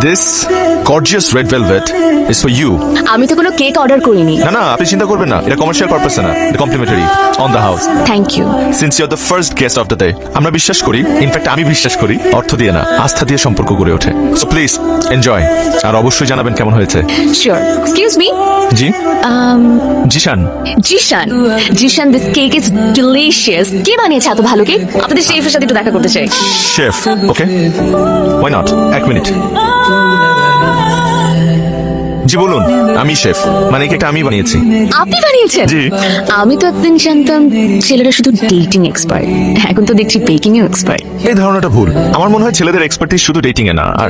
This gorgeous red velvet is for you. আমি তো কোনো কেক অর্ডার করিনি। না আপনি চিন্তা করবেন না, এটা কমার্শিয়াল পারপাস না, এটা complimentary on the house. Thank you. Since you are the first guest of the day, আমরা বিশ্বাস করি, ইনফ্যাক্ট আমি বিশ্বাস করি, অর্থ দিয়ে না আস্থা দিয়ে সম্পর্ক গড়ে ওঠে। সো প্লিজ এনজয়, আর অবশ্যই জানাবেন কেমন হয়েছে। শিওর। Excuse me. জি Zeeshan. Zeeshan this cake is delicious. কে বানিয়েছে এত ভালো কেক? আপনাদের শেফের সাথে একটু দেখা করতে চাই। শেফ, ওকে, ওয়াই নট, এক মিনিট। জি বলুন। আমি শেফ, মানে কেকটা আমি বানিয়েছি। আপনি বানিয়েছেন? জি। আমি তো একদিন জানতাম ছেলেরা শুধু ডেটিং এক্সপার্ট, এখন তো দেখছি বেকিং এও এক্সপার্ট। এই ধারণাটা ভুল। আমার মনে হয় ছেলেদের এক্সপার্টিস শুধু ডেটিং এ না, আর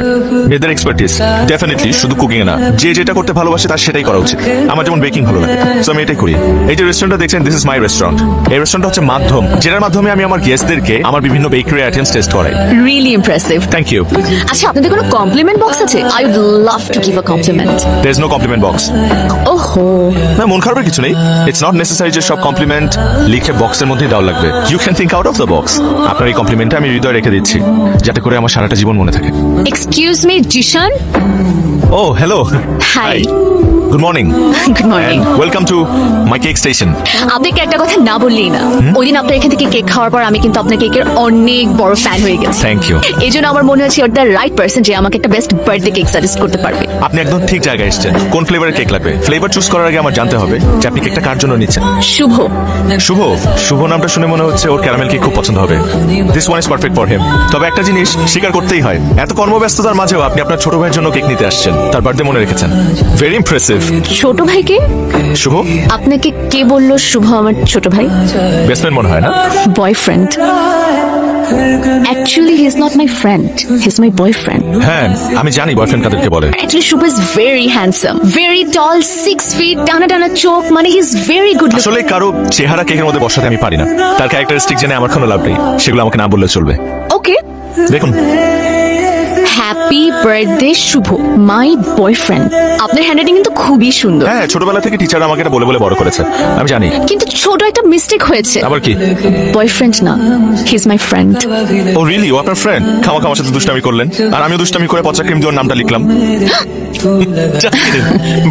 মেয়েদের এক্সপার্টিস ডেফিনেটলি শুধু কুকিং এ না। যে যেটা করতে ভালোবাসে তার সেটাই করা উচিত। আমার যেমন বেকিং ভালো লাগে, সো আমি এটাই করি। এই যে রেস্টুরেন্টটা দেখছেন, দিস ইজ মাই রেস্টুরেন্ট। এই রেস্টুরেন্টটা হচ্ছে মাধ্যম, যেটার মাধ্যমে আমি আমার গেস্টদেরকে আমার বিভিন্ন বেকারি আইটেমস টেস্ট করাই। Really impressive. Thank you. আচ্ছা, আপনাদের কোনো কমপ্লিমেন্ট বক্স আছে? I would love to give a compliment. There is no compliment box. ওহো, না, মন খারাপের কিছু নেই। ইটস নট নেসেসারি যে সব কমপ্লিমেন্ট লিখে বক্সের মধ্যে দেওয়া লাগবে। You can think out of the box. আপনার এই কমপ্লিমেন্টটা আমি হৃদয়ে রেখে দিচ্ছি, যাতে করে আমার সারাটা জীবন মনে থাকে। Excuse me Zeeshan. ও hello, hi, good morning. Good morning. Welcome to my cake station. আপনাকে একটা কথা না বললেই না, ওই দিন আপনার এখান থেকে কেক খাওয়ার পর আমি কিন্তু আপনার কেকের অনেক বড় ফ্যান হয়ে গেছি। Thank you. এই জন্য আমার মনে হচ্ছে you are the right person যে আমাকে একটা বেস্ট বার্থডে কেক সাজেস্ট করতে পারবে। আপনি একদম ঠিক জায়গায় এসেছেন। কোন ফ্লেভারের কেক লাগবে? ফ্লেভার চুজ করার আগে আমার জানতে হবে যে আপনি কেকটা কার জন্য নিচ্ছেন। শুভ। শুভ? শুভ নামটা শুনে মনে হচ্ছে ওর ক্যারামেল কেক খুব পছন্দ হবে। This one is perfect for him. তবে একটা জিনিস স্বীকার করতেই হয়, এত কর্মব্যস্ততার মাঝেও আপনি আপনার ছোট ভাইয়ের জন্য কেক নিতে আসছেন, তার বার্থডে মনে রেখেছেন। Very impressive. ছোট ভাইকে? শুভ? আপনাকে কে বললো শুভ আমার ছোট ভাই? বেস্ট ফ্রেন্ড মনে হয় না? Boyfriend. Actually, he is not my friend. He's my boyfriend. হ্যাঁ, আমি জানি বয়ফ্রেন্ড কাদেরকে বলে। Actually, Shubha is very handsome, very tall, 6 feet, টানা চোখ, মানে he's very good looking. আসলে কারো চেহারা কেকের মধ্যে বসাতে আমি পারি না। তার ক্যারেক্টারিস্টিক জেনে আমার কোনো লাভ নেই, সেগুলো আমাকে না বললে চলবে। Okay. দেখুন, happy birthday Shubho, my boyfriend. আপনার হ্যান্ডরাইটিং কিন্তু খুবই সুন্দর। হ্যাঁ, ছোটবেলা থেকে টিচার আমাকে এটা বলে বলে বড় করেছে, আমি জানি। কিন্তু ছোট একটা মিস্টেক হয়েছে। আবার কি? বয়ফ্রেন্ড না, he is my friend. Oh really? ও আপনার ফ্রেন্ড? খামাখা আমার সাথে দুষ্টামি করলেন, আর আমিও দুষ্টামি করে পচা ক্রিম দিয়ে ওর নামটা লিখলাম।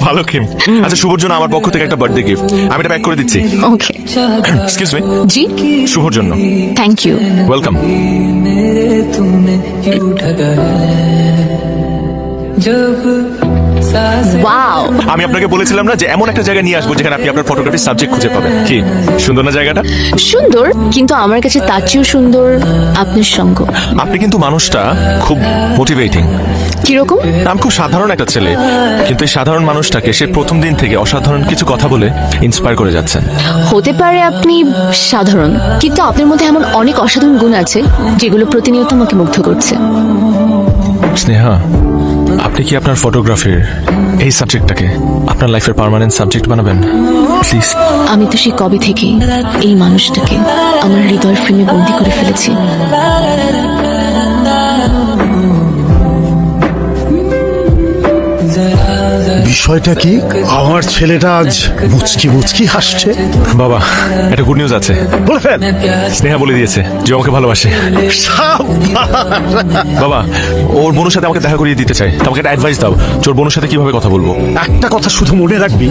ভালো ক্রিম। আচ্ছা, শুভর জন্য আমার পক্ষ থেকে একটা বার্থডে গিফট, আমি এটা প্যাক করে দিচ্ছি। ওকে। Excuse me. জি। শুভর জন্য। Thank you. ওয়েলকাম। ওয়াও, আমি আপনাকে বলেছিলাম না যে এমন একটা জায়গা নিয়ে আসবো যেখানে আপনি আপনার ফটোগ্রাফি সাবজেক্ট খুঁজে পাবেন। কি সুন্দর না জায়গাটা? সুন্দর, কিন্তু আমার কাছে তার চেয়েও সুন্দর আপনার সঙ্গ। আপনি কিন্তু মানুষটা খুব মোটিভেটিং। কিরকম? আমি খুব সাধারণ একটা ছেলে, কিন্তু এই সাধারণ মানুষটাকে সে প্রথম দিন থেকে অসাধারণ কিছু কথা বলে ইন্সপায়ার করে যাচ্ছেন। হতে পারে আপনি সাধারণ, কিন্তু আপনার মধ্যে এমন অনেক অসাধারণ গুণ আছে যেগুলো প্রতিনিয়ত আমাকে মুগ্ধ করছে। স্নেহা, আপনি কি আপনার ফটোগ্রাফির এই সাবজেক্টটাকে আপনার লাইফের পার্মানেন্ট সাবজেক্ট বানাবেন প্লিজ? আমি তো সেই কবে থেকেই এই মানুষটাকে আমার হৃদয়ের ফ্রেমে বন্দি করে ফেলেছি। বিষয়টা কি? আমার ছেলেটা আজ মুচকি মুচকি হাসছে। বাবা, একটা গুড নিউজ আছে। বলে ফেল। স্নেহা বলে দিয়েছে যে আমাকে ভালোবাসে। বাবা, ওর বোনের সাথে আমাকে দেখা করিয়ে দিতে চাই। আমাকে একটা অ্যাডভাইস দাও, ওর বোনের সাথে কিভাবে কথা বলবো। একটা কথা শুধু মনে রাখবি,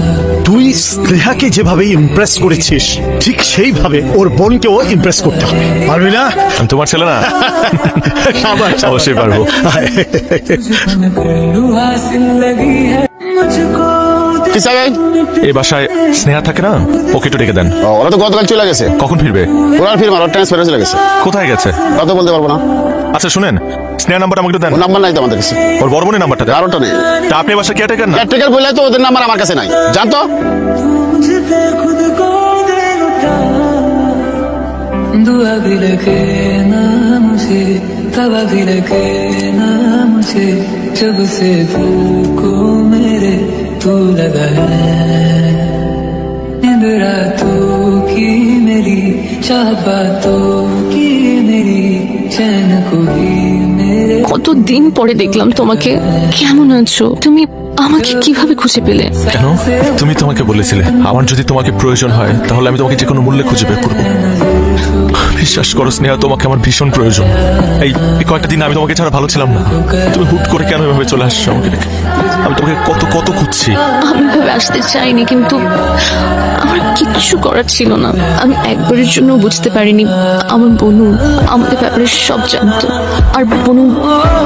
তুই স্নেহাকে যেভাবে ইমপ্রেস করেছিস ঠিক সেইভাবে ওর বোনকেও ইমপ্রেস করতে হবে। পারবি না? আমি তোমার ছেলে না? অবশ্যই পারবো। এই বাসায় স্নেহা থাকে না, ওকে একটু ডেকে দেন। ওরা তো গতকাল চলে গেছে। কখন ফিরবে? ওরা ফিরবে, ওরা ট্রান্সফার চলে গেছে। কোথায় গেছে? কত বলতে পারবো না। আচ্ছা শুনেন, স্নেহা নাম্বারটা আমাকে একটু দেন। ওর নাম্বার নাই তো আমাদের কাছে। ওর বড় বোনের নাম্বারটা দেন। কারোটা নেই। তা আপনি বাসা কেয়ারটেকার না? কেয়ারটেকার বললে তো ওদের নাম্বার আমার কাছে নাই, জানতো। दुआ भी लगे ना मुझे, तवा भी लगे ना मुझे, जब से दिल को मेरे तू लगा है। नींद रातों की मेरी, चाहत बातों की मेरी, चैन को भी मेरे। কতদিন পরে দেখলাম তোমাকে। কেমন আছো তুমি? আমাকে কিভাবে খুঁজে পেলে? কেন? তুমি তোমাকে বলেছিলে আমার যদি তোমাকে প্রয়োজন হয় তাহলে আমি তোমাকে যে কোনো মূল্যে খুঁজে বের করবো। বিশ্বাস করো স্নেহা, তোমাকে আমার ভীষণ প্রয়োজন। এই কয়েকটা দিন আমি তোমাকে ছাড়া ভালো ছিলাম না। তুমি হুট করে কেন এভাবে চলে আসছো আমাকে রেখে? আমি তোমাকে কত কত খুঁজছি। আমি ভাবে আসতে চাইনি, কিন্তু আমার কিচ্ছু করার ছিল না। আমি একবারের জন্য বুঝতে পারিনি আমার বোনু আমাদের ব্যাপারে সব জানতো। আর বোনু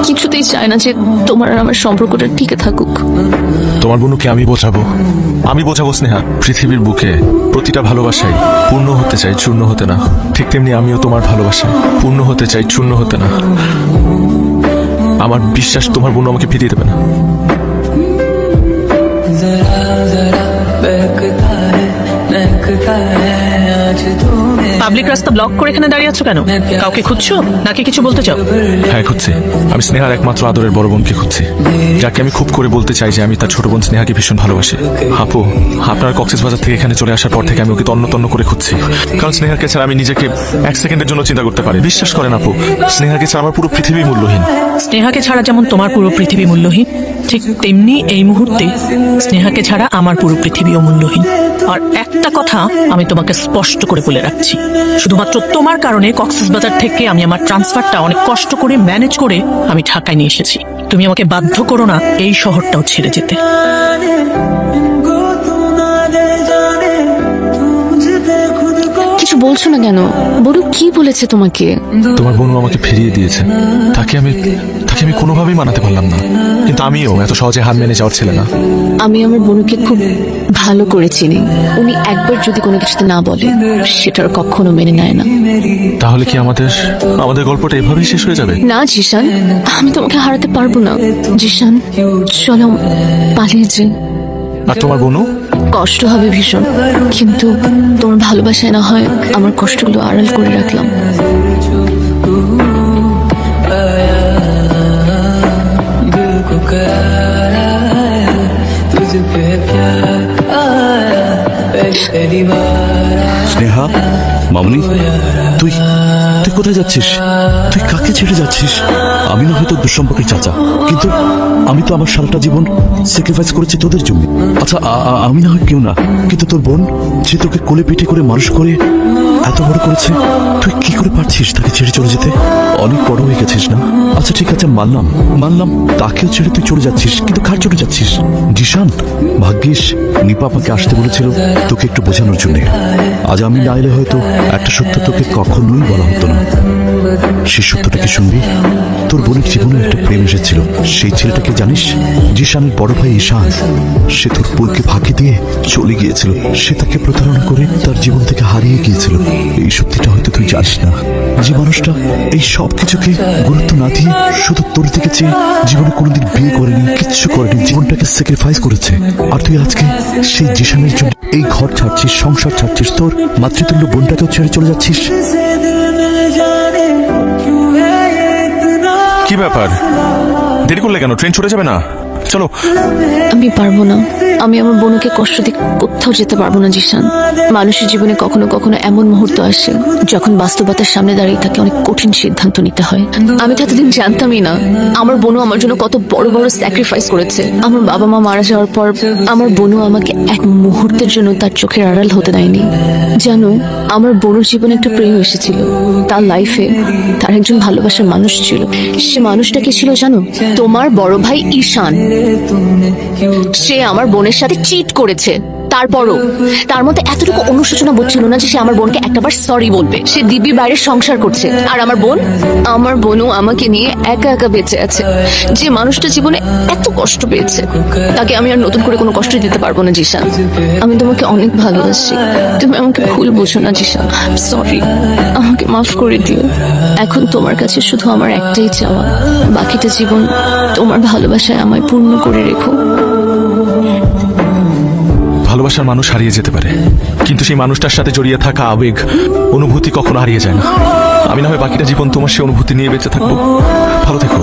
কিছুতেই চায় না যে তোমার আর আমার সম্পর্কটা টিকে থাকুক। তোমার বোনকে আমি বোঝাবো স্নেহা। পৃথিবীর বুকে প্রতিটা ভালোবাসাই পূর্ণ হতে চাই, চূর্ণ হতে না। ঠিক তেমনি আমিও তোমার ভালোবাসায় পূর্ণ হতে চাই, চূর্ণ হতে না। আমার বিশ্বাস তোমার বোন আমাকে ফিরিয়ে দেবে না। जरा जरा बहकता है आज तूने পাবলিক রাস্তা ব্লক করে এখানে দাঁড়িয়ে আছো কেন? কাউকে খুঁজছো নাকি কিছু বলতে চাও? হ্যাঁ, খুঁজছি। আমি স্নেহার একমাত্র আদরের বড় বোনকে খুঁজছি, যাকে আমি খুব করে বলতে চাই যে আমি তার ছোট বোন স্নেহাকে ভীষণ ভালোবাসি। আপু, আপনার কক্সবাজার থেকে এখানে চলে আসার পর থেকে আমি ওকে তন্ন তন্ন করে খুঁজছি, কারণ স্নেহাকে ছাড়া আমি নিজেকে এক সেকেন্ডের জন্য চিন্তা করতে পারি। বিশ্বাস করেন আপু, স্নেহাকে ছাড়া আমার পুরো পৃথিবী মূল্যহীন। স্নেহাকে ছাড়া যেমন তোমার পুরো পৃথিবী মূল্যহীন, ঠিক তেমনি এই মুহূর্তে স্নেহাকে ছাড়া আমার পুরো পৃথিবী অমূল্যহীন। আর একটা কথা আমি তোমাকে স্পষ্ট করে বলে রাখছি, শুধুমাত্র তোমার কারণে কক্সবাজার থেকে আমি আমার ট্রান্সফারটা অনেক কষ্ট করে ম্যানেজ করে আমি ঢাকায় নিয়ে এসেছি। তুমি আমাকে বাধ্য করো না এই শহরটাও ছেড়ে যেতে। কিছু বলছো না কেন? বড় কি বলেছে তোমাকে? তোমার বোন আমাকে ফিরিয়ে দিয়েছে। তাকে আমি কোনোভাবেই মানাতে পারলাম না, কিন্তু আমিও এত সহজে হার মেনে যাওয়ার ছেলে না। আমি আমার বোনকে খুব ভালো করে চিনি। উনি একবার যদি কোনো কিছুতে না বলে সেটার কখনো মেনে নেয় না। তাহলে কি আমাদের গল্পটা এভাবেই শেষ হয়ে যাবে? না জিশান, আমি তোমাকে হারাতে পারবো না। জিশান, চলো পালিয়ে যাই। আর তোমার বোনও? কষ্ট হবে ভীষণ, কিন্তু তোমার ভালোবাসায় না হয় আমার কষ্টগুলো আড়াল করে রাখলাম। दिल को करार आया तुझ पे प्यार आया पहली बार স্নেহা, মামনি, তুই তুই কোথায় যাচ্ছিস? তুই কাকে ছেড়ে যাচ্ছিস? আমি না হয়তো দুঃসম্পর্কের চাচা, কিন্তু আমি তো আমার সারাটা জীবন স্যাক্রিফাইস করেছি তোদের জন্য। আচ্ছা, আমি না হয় কেউ না, কিন্তু তোর বোন যে তোকে কোলে পিঠে করে মানুষ করে এত বড় করেছে, তুই কি করে পারছিস তাকে ছেড়ে চলে যেতে? অনেক বড় হয়ে গেছিস না? আচ্ছা ঠিক আছে, মানলাম তাকেও ছেড়ে তুই চলে যাচ্ছিস, কিন্তু কার চলে যাচ্ছিস? জিশান, ভাগ্যিস নিপা আমাকে আসতে বলেছিল তোকে একটু বোঝানোর জন্য। আজ আমি না এলে হয়তো একটা সত্য তোকে কখনোই বলা হতো না। সেই সত্যটাকে শুনবি। তোর বোনের জীবনে একটা প্রেম এসেছিল। সেই ছেলেটাকে জানিস? জিশানের বড় ভাই ঈশান। সে তোর বোনকে ফাঁকি দিয়ে চলে গিয়েছিল। সে তাকে প্রতারণা করে তার জীবন থেকে হারিয়ে গিয়েছিল। এই সত্যিটা হয়তো তুই জানিস না, যে মানুষটা এই সব কিছুকে গুরুত্ব না দিয়ে শুধু তোর দিকে চেয়ে জীবনে কোনোদিন বিয়ে করেনি, কিচ্ছু করেনি, জীবনটাকে স্যাক্রিফাইস করেছে। আর তুই আজকে সেই জিশানের জন্য এই ঘর ছাড়ছিস, সংসার ছাড়ছিস, তোর মাতৃতুল্য বোনটাকেও ছেড়ে চলে যাচ্ছিস। কি ব্যাপার? দেরি করলে কেন? ট্রেন ছুটে যাবে না? চলো। আমি পারবো না। আমি আমার বোনকে কষ্ট দিয়ে কোথাও যেতে পারবো না জিশান। মানুষের জীবনে কখনো কখনো এমন মুহূর্ত আসে যখন বাস্তবতার সামনে দাঁড়িয়ে তাকে অনেক কঠিন সিদ্ধান্ত নিতে হয়। আমি তো এতদিন জানতামই না আমার বোনও আমার জন্য কত বড় বড় স্যাক্রিফাইস করেছে। আমার বাবা মা মারা যাওয়ার পর আমার বোনও আমাকে এক মুহূর্তের জন্য তার চোখের আড়াল হতে দেয়নি। জানো, আমার বোনের জীবনে একটা প্রেম এসেছিল। তার লাইফে তার একজন ভালোবাসার মানুষ ছিল। সে মানুষটা কি ছিল জানো? তোমার বড় ভাই ঈশান। সে আমার বোনের সাথে চিট করেছে। তারপরও তার মধ্যে এতটুকু অনুশোচনা বোধ ছিল না যে সে আমার বোনকে একটাবার সরি বলবে। সে দিব্যি বাইরে সংসার করছে। আর আমার বোনও আমাকে নিয়ে একা একা বেঁচে আছে। যে মানুষটা জীবনে এত কষ্ট পেয়েছে তাকে আমি আর নতুন করে কোনো কষ্ট দিতে পারবো না জিশান। আমি তোমাকে অনেক ভালোবাসি। তুমি আমাকে ভুল বোঝো না জিশান। সরি, আমাকে মাফ করে দিও। এখন তোমার কাছে শুধু আমার একটাই চাওয়া, বাকিটা জীবন তোমার ভালোবাসায় আমায় পূর্ণ করে রেখো। ভালোবাসার মানুষ হারিয়ে যেতে পারে, কিন্তু সেই মানুষটার সাথে জড়িয়ে থাকা আবেগ, অনুভূতি কখনো হারিয়ে যায় না। আমি না হয় বাকিটা জীবন তোমার সেই অনুভূতি নিয়ে বেঁচে থাকবো। ভালো থেকো।